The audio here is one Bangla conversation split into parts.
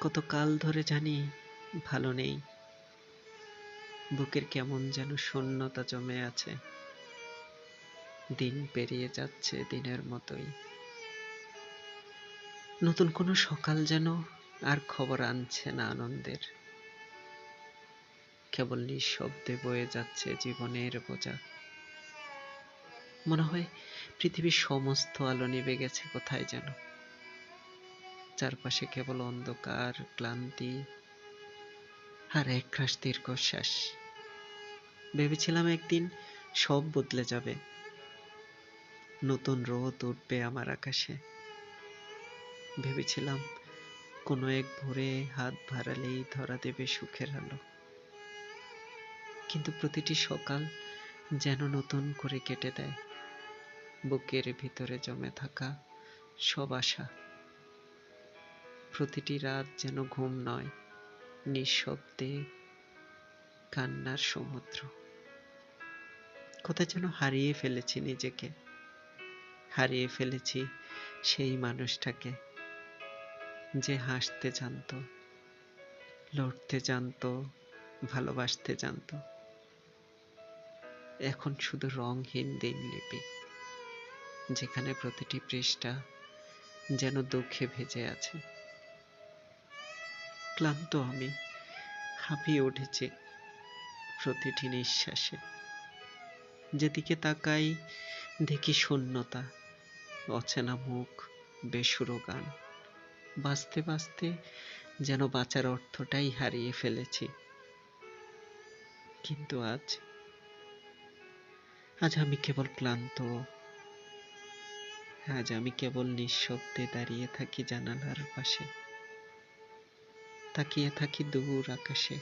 কত কাল ধরে জানি ভালো নেই। বুকের কেমন যেন শূন্যতা জমে আছে। দিন পেরিয়ে যাচ্ছে দিনের মতোই। নতুন কোনো সকাল যেন আর খবর আনছে না আনন্দের। কেবল নিঃশব্দে বয়ে যাচ্ছে জীবনের বোঝা। মনে হয় পৃথিবীর সমস্ত আলো নিভে গেছে কোথায় যেন। চারপাশে কেবল অন্ধকার, ক্লান্তি আর একরাশ দীর্ঘশ্বাস। ভেবেছিলাম একদিন সব বদলে যাবে। নতুন রোদ উঠবে আমার আকাশে। ভেবেছিলাম কোনো এক ভোরে হাত বাড়ালেই ধরা দেবে সুখের আলো। কিন্তু প্রতিটি সকাল যেন নতুন করে কেটে দেয় বুকের ভিতরে জমে থাকা সব আশা। প্রতিটি রাত যেন ঘুম নয়, নিঃশব্দে কান্নার সমুদ্র। কোথায় যেন হারিয়ে ফেলেছি নিজেকে, হারিয়ে ফেলেছি সেই মানুষটাকে যে হাসতে জানতো, লড়তে জানতো, ভালোবাসতে জানতো। এখন শুধু রংহীন দিনলিপি, যেখানে প্রতিটি পৃষ্ঠা যেন দুঃখে ভেজে আছে। ক্লান্ত আমি, হাঁপিয়ে উঠেছি প্রতিটি নিঃশ্বাসে। যেদিকে তাকাই দেখি শূন্যতা, অচেনা মুখ, বেসুরো গান। বাঁচতে বাঁচতে যেন বাঁচার অর্থটাই হারিয়ে ফেলেছি। কিন্তু আজ আমি কেবল ক্লান্ত। আজ আমি কেবল নিঃশব্দে দাঁড়িয়ে থাকি জানালার পাশে, তাকিয়ে থাকি দূর আকাশে।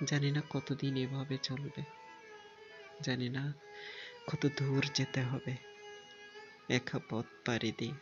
জানি না কতদিন এভাবে চলবে, জানি না কত দূর যেতে হবে একা পথ পাড়ি দিয়ে।